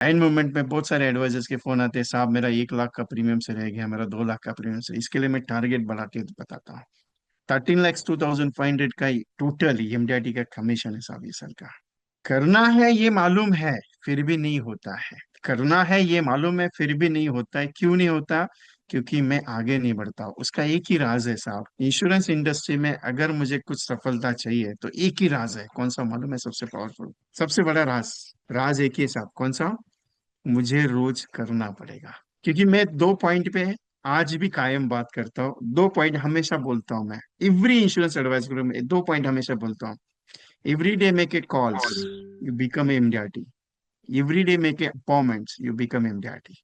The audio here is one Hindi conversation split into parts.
एंड मोमेंट में बहुत सारे एडवाइजर्स के फोन आते हैं, साहब मेरा 1 लाख का प्रीमियम से रह गया, मेरा 2 लाख का प्रीमियम से। इसके लिए मैं टारगेट बढ़ा के बताता हूँ। 13,02,500 का टोटल एमडीआरटी का कमीशन है साहब, ये साल का। करना है ये मालूम है, फिर भी नहीं होता है। करना है ये मालूम है, फिर भी नहीं होता है। क्यों नहीं होता? क्योंकि मैं आगे नहीं बढ़ता हूं। उसका एक ही राज है साहब, इंश्योरेंस इंडस्ट्री में अगर मुझे कुछ सफलता चाहिए तो एक ही राज है। कौन सा मालूम है? सबसे पावरफुल, सबसे बड़ा राज। राज एक ही है साहब। कौन सा? मुझे रोज करना पड़ेगा। क्योंकि मैं दो पॉइंट पे आज भी कायम बात करता हूँ, दो पॉइंट हमेशा बोलता हूँ मैं। एवरी इंश्योरेंस एडवाइस ग्रुप में दो पॉइंट हमेशा बोलता हूँ। Every day make A calls, you become MDRT. Every day make A appointments, you become MDRT.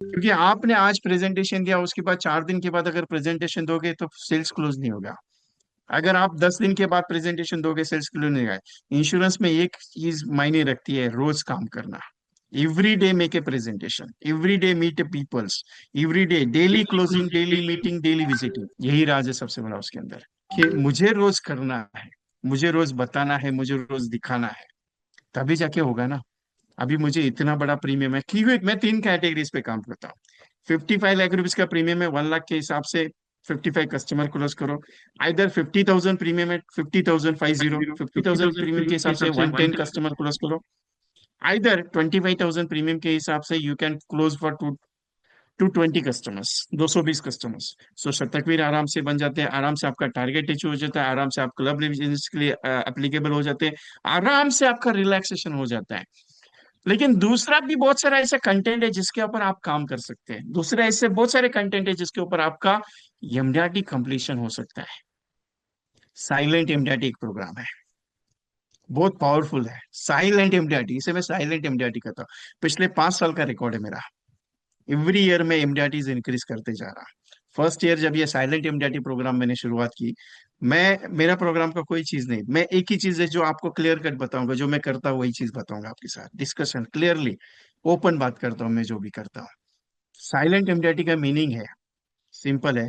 क्योंकि आपने आज प्रेजेंटेशन दिया, उसके बाद 4 दिन के बाद अगर प्रेजेंटेशन दोगे तो सेल्स क्लोज नहीं होगा। अगर आप 10 दिन के बाद प्रेजेंटेशन दोगे, सेल्स क्लोज नहीं होगा। इंश्योरेंस में एक चीज मायने रखती है, रोज काम करना। Every day make a presentation, every day meet a peoples, every day daily closing, daily meeting, daily visiting. यही राज है सबसे बड़ा उसके अंदर, कि मुझे रोज करना है, मुझे रोज बताना है, मुझे रोज दिखाना है, तभी जाके होगा ना। अभी मुझे इतना बड़ा प्रीमियम है, क्योंकि मैं 3 कैटेगरीज पे काम करता हूँ। 55 लाख रुपीज का प्रीमियम है, 1 लाख के हिसाब से 55 कस्टमर क्लोज करो। इधर 50,000 प्रीमियम है, 50,050, 50,000 प्रीमियम के हिसाब से 110 कस्टमर क्लोज करो। इधर 25,000 प्रीमियम के हिसाब से you can close for 220 customers, 220 customers. So शतकवीर आराम से बन जाते हैं, आराम से आपका टारगेट अचीव हो जाता है, आराम से आप क्लब बिजनेस के लिए एप्लीकेबल हो जाते हैं, आराम से आपका रिलैक्सेशन हो जाता है। लेकिन दूसरा भी बहुत सारा ऐसा कंटेंट है जिसके ऊपर आप काम कर सकते हैं। दूसरा ऐसे बहुत सारे कंटेंट है जिसके ऊपर आपका एमडीआरटी कंप्लीशन हो सकता है। साइलेंट एमडीआरटी एक प्रोग्राम है, बहुत पावरफुल है। साइलेंट एमडीआरटी, इसे मैं साइलेंट एमडीआरटी कहता हूँ। पिछले 5 साल का रिकॉर्ड है मेरा। एवरी ईयर में एमडीआरटीज इंक्रीज करते जा रहा। फर्स्ट ईयर जब ये साइलेंट एमडीआरटी प्रोग्राम मैंने शुरुआत की, मैं मेरा प्रोग्राम का कोई चीज नहीं, मैं एक ही चीज है जो आपको क्लियर कट बताऊंगा, जो मैं करता हूँ वही चीज बताऊंगा आपके साथ। डिस्कशन क्लियरली, ओपन बात करता हूँ मैं जो भी करता हूँ। साइलेंट एमडीआरटी का मीनिंग है, सिंपल है,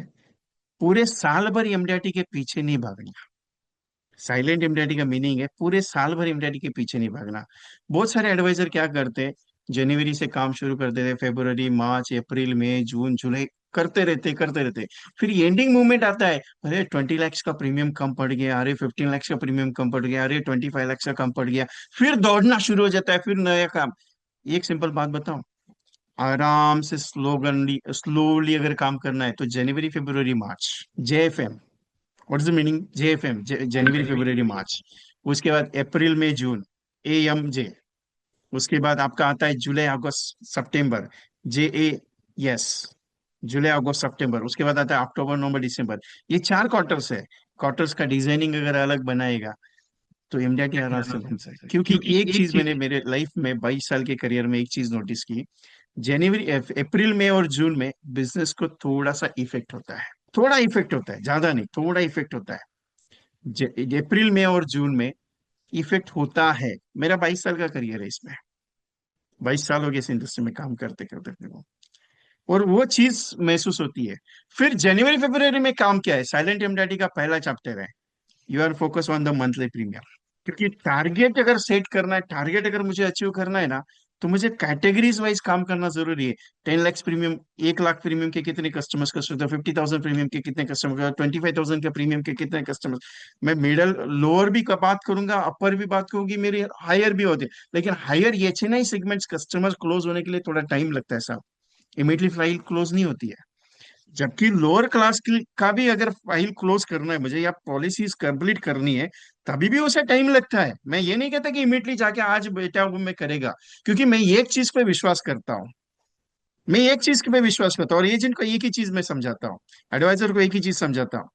पूरे साल भर एमडीआरटी के पीछे नहीं भागना। साइलेंट एमडीआरटी का मीनिंग है पूरे साल भर एमडीआरटी के पीछे नहीं भागना। बहुत सारे एडवाइजर क्या करते हैं, जनवरी से काम शुरू कर देते, फरवरी, मार्च, अप्रैल, मई, जून, जुलाई, करते रहते। फिर एंडिंग मूवमेंट आता है, अरे 20 लाख का प्रीमियम कम पड़ गया, अरे 15 लाख का प्रीमियम कम पड़ गया, अरे 25 लाख का कम पड़ गया। फिर दौड़ना शुरू हो जाता है, फिर नया काम। एक सिंपल बात बताऊं, आराम से स्लोगनली स्लोली अगर काम करना है तो जनवरी, फरवरी, मार्च, JFM. What is the meaning? JFM, जनवरी, फरवरी, मार्च। उसके बाद अप्रैल, मई, जून, एएमजे। उसके बाद आपका आता है जुलाई, अगस्त, सितंबर, जे ए, यस, जुलाई, अगस्त, सितंबर। उसके बाद आता है अक्टूबर, नवंबर, दिसंबर। ये 4 क्वार्टर्स है। क्वार्टर्स का डिजाइनिंग अगर अलग बनाएगा तो एमडीआरटी आराम से बन सकता है। क्योंकि एक चीज मैंने मेरे लाइफ में 22 साल के करियर में एक चीज नोटिस की, जनवरी, अप्रैल में और जून में बिजनेस को थोड़ा सा इफेक्ट होता है। थोड़ा इफेक्ट होता है, ज्यादा नहीं, थोड़ा इफेक्ट होता है। अप्रैल में और जून में इफेक्ट होता है। मेरा 22 साल का करियर है इसमें, 22 साल हो गए इस इंडस्ट्री में काम करते करते अपने को, और वो चीज महसूस होती है। फिर जनवरी, फरवरी में काम क्या है? साइलेंट एमडीआरटी का पहला चैप्टर है, you are focus on the monthly premium. क्योंकि टारगेट अगर सेट करना है, टारगेट अगर मुझे अचीव करना है ना, तो मुझे कैटेगरीज वाइज काम करना जरूरी है। 10 लाख प्रीमियम, 1 लाख प्रीमियम के कितने कस्टमर्स का सुविधा, 50,000 प्रीमियम के कितने कस्टमर का, 25,000 का प्रीमियम के कितने कस्टमर। मैं मिडल लोअर भी का बात करूंगा, अपर भी बात करूंगी, मेरे हायर भी होते। लेकिन हायर ये नहीं सेगमेंट्स कस्टमर क्लोज होने के लिए थोड़ा टाइम लगता है साहब, इमीडिएटली फाइल क्लोज नहीं होती है। जबकि लोअर क्लास की का भी अगर फाइल क्लोज करना है मुझे, या पॉलिसीज कंप्लीट करनी है, तभी भी उसे टाइम लगता है। मैं ये नहीं कहता कि इमीडिएटली जाके आज बेटा वो मैं करेगा। क्योंकि मैं एक चीज पे विश्वास करता हूँ, मैं एक चीज पे विश्वास करता हूँ, और एजेंट को एक ही चीज मैं समझाता हूँ, एडवाइजर को एक ही चीज समझाता हूँ।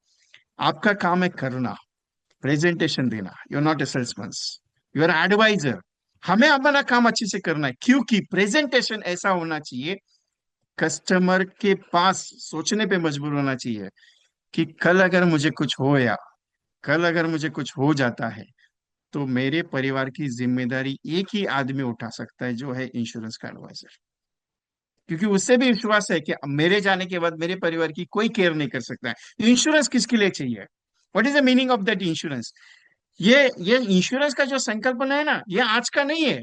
आपका काम है करना, प्रेजेंटेशन देना। You are not a salesman, you are advisor. हमें अपना काम अच्छे से करना है, क्योंकि प्रेजेंटेशन ऐसा होना चाहिए, कस्टमर के पास सोचने पे मजबूर होना चाहिए कि कल अगर मुझे कुछ हो, या कल अगर मुझे कुछ हो जाता है, तो मेरे परिवार की जिम्मेदारी एक ही आदमी उठा सकता है, जो है इंश्योरेंस का एडवाइजर। क्योंकि उससे भी विश्वास है कि मेरे जाने के बाद मेरे परिवार की कोई केयर नहीं कर सकता है। इंश्योरेंस किसके लिए चाहिए? What is the meaning of that insurance? ये इंश्योरेंस का जो संकल्पना है ना, ये आज का नहीं है।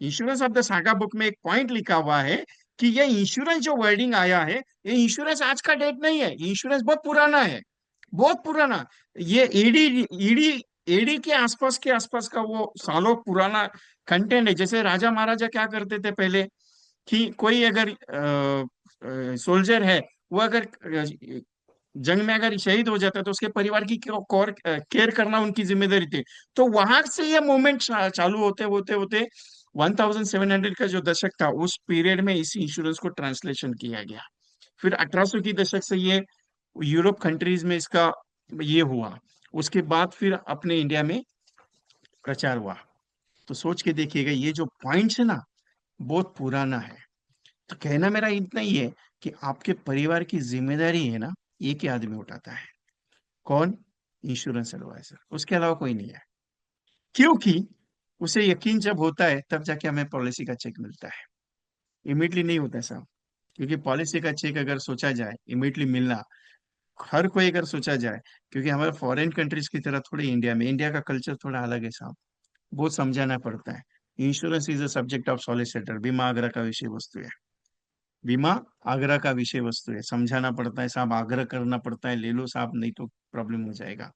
Insurance of the saga book में एक पॉइंट लिखा हुआ है कि ये इंश्योरेंस जो वर्डिंग आया है, ये इंश्योरेंस आज का डेट नहीं है, इंश्योरेंस बहुत पुराना है, बहुत पुराना। ये ईडी ईडी ईडी के आसपास का वो सालों पुराना कंटेंट है। जैसे राजा महाराजा क्या करते थे पहले, कि कोई अगर सोल्जर है, वो अगर जंग में अगर शहीद हो जाता है तो उसके परिवार की केयर करना उनकी जिम्मेदारी थी। तो वहां से ये मूवमेंट चालू होते होते होते 1700 का जो दशक था, उस पीरियड में इस इंश्योरेंस को ट्रांसलेशन किया गया। फिर 1800 की दशक से ये यूरोप कंट्रीज में इसका ये हुआ। उसके बाद फिर अपने इंडिया में प्रचार हुआ। तो सोच के देखिएगा, ये जो पॉइंट्स है ना, बहुत पुराना है। तो कहना मेरा इतना ही है कि आपके परिवार की जिम्मेदारी है ना, एक ही आदमी उठाता है। कौन? इंश्योरेंस एडवाइजर, उसके अलावा कोई नहीं है। क्योंकि उसे यकीन जब होता है तब जाके हमें पॉलिसी का चेक मिलता है, इमीडिएटली नहीं होता है साहब। क्योंकि पॉलिसी का चेक अगर सोचा जाए इमीडिएटली मिलना, हर कोई अगर सोचा जाए, क्योंकि हमारे फॉरेन कंट्रीज की तरह थोड़ी इंडिया का कल्चर थोड़ा अलग है साहब, बहुत समझाना पड़ता है। Insurance is a subject of solicitor, बीमा आग्रह का विषय वस्तु है। बीमा आग्रह का विषय वस्तु है, समझाना पड़ता है साहब, आग्रह करना पड़ता है, ले लो साहब नहीं तो प्रॉब्लम हो जाएगा।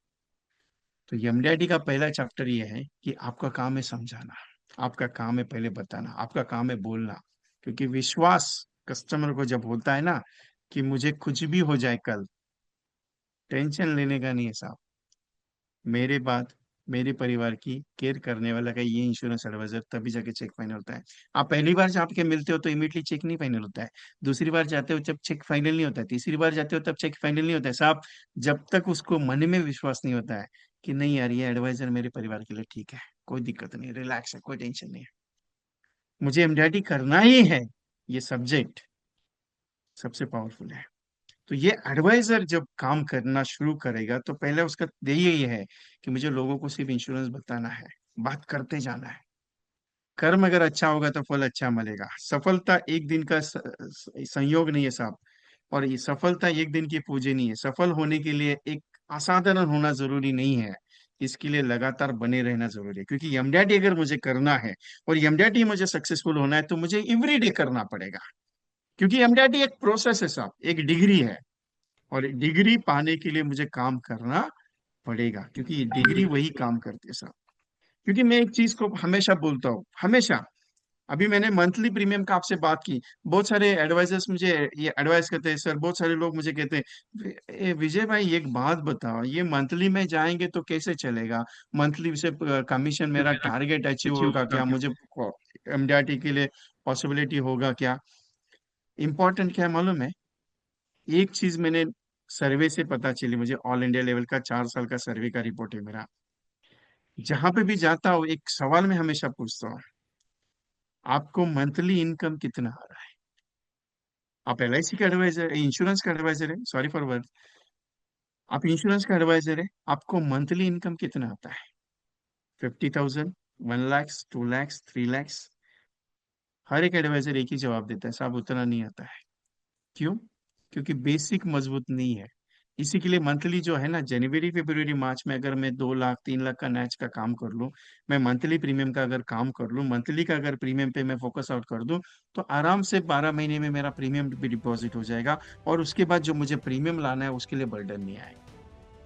तो एमडीआईटी का पहला चैप्टर ये है कि आपका काम है समझाना, आपका काम है पहले बताना, आपका काम है बोलना। क्योंकि विश्वास कस्टमर को जब होता है ना, कि मुझे कुछ भी हो जाए कल, टेंशन लेने का नहीं है साहब, मेरे बाद मेरे परिवार की केयर करने वाला का ये इंश्योरेंस एडवाइजर, तभी जाके चेक फाइनल होता है। आप पहली बार जब आपके मिलते हो तो इमीडिएटली चेक नहीं फाइनल होता है, दूसरी बार जाते हो जब चेक फाइनल नहीं होता है, तीसरी बार जाते हो तब चेक फाइनल नहीं होता है साहब। जब तक उसको मन में विश्वास नहीं होता है कि नहीं यार, ये एडवाइजर मेरे परिवार के लिए ठीक है, कोई दिक्कत नहीं, रिलैक्स है, कोई टेंशन नहीं है, मुझे एमडीआईटी करना ही है, ये सब्जेक्ट सबसे पावरफुल है। तो ये एडवाइजर जब काम करना शुरू करेगा तो पहले उसका ध्येय ये है कि मुझे लोगों को सिर्फ इंश्योरेंस बताना है, बात करते जाना है। कर्म अगर अच्छा होगा तो फल अच्छा मिलेगा। सफलता एक दिन का संयोग नहीं है साहब, और ये सफलता एक दिन की पूंजी नहीं है। सफल होने के लिए एक असाधारण होना जरूरी नहीं है, इसके लिए लगातार बने रहना जरूरी है। क्योंकि एमडीआईटी अगर मुझे करना है और एमडीआईटी मुझे सक्सेसफुल होना है तो मुझे एवरीडे करना पड़ेगा। क्योंकि एमडीआईटी एक प्रोसेस है साहब, एक डिग्री है, और डिग्री पाने के लिए मुझे काम करना पड़ेगा, क्योंकि ये डिग्री वही काम करती है साहब। क्योंकि मैं एक चीज को हमेशा बोलता हूँ, हमेशा। अभी मैंने मंथली प्रीमियम का आपसे बात की, बहुत सारे एडवाइजर्स मुझे ये एडवाइस करते हैं सर, बहुत सारे लोग मुझे कहते हैं विजय भाई एक बात बताओ, ये मंथली में जाएंगे तो कैसे चलेगा, मंथली से कमीशन मेरा टारगेट अचीव अचीव होगा होगा क्या, क्या? मुझे एमडीआरटी के लिए पॉसिबिलिटी होगा क्या? इंपॉर्टेंट क्या है मालूम है? एक चीज मैंने सर्वे से पता चली मुझे, ऑल इंडिया लेवल का 4 साल का सर्वे का रिपोर्ट है मेरा। जहां पे भी जाता हूँ एक सवाल मैं हमेशा पूछता हूँ, आपको मंथली इनकम कितना आ रहा है? आप एलआईसी का एडवाइजर, इंश्योरेंस का एडवाइजर है, सॉरी फॉर वर्ड, आप इंश्योरेंस का एडवाइजर है, आपको मंथली इनकम कितना आता है? 50,000, 1 लाख, 2 लाख, 3 लाख? हर एक एडवाइजर एक ही जवाब देता है, साहब उतना नहीं आता है। क्यों? क्योंकि बेसिक मजबूत नहीं है। इसी के लिए मंथली जो है ना, जनवरी फरवरी मार्च में अगर मैं 2 लाख 3 लाख का नैच का काम कर लूं, मैं मंथली प्रीमियम का अगर काम कर लूं, मंथली का अगर प्रीमियम पे मैं फोकस आउट कर दूं, तो आराम से 12 महीने में मेरा प्रीमियम भी डिपॉजिट हो जाएगा। और उसके बाद जो मुझे प्रीमियम लाना है उसके लिए बर्डन नहीं आएगा।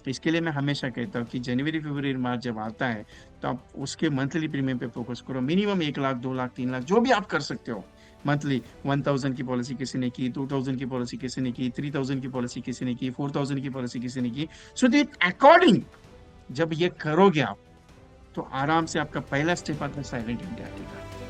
तो इसके लिए मैं हमेशा कहता हूँ कि जनवरी फरवरी मार्च जब आता है तो आप उसके मंथली प्रीमियम पे फोकस करो। मिनिमम 1 लाख, 2 लाख, 3 लाख, जो भी आप कर सकते हो मंथली। 1,000 की पॉलिसी किसी ने की, 2,000 की पॉलिसी किसी ने की, 3,000 की पॉलिसी किसी ने की, 4,000 की पॉलिसी किसी ने की। सो दैट अकॉर्डिंग जब ये करोगे आप, तो आराम से आपका पहला स्टेप आता है साइलेंट इंडिया का।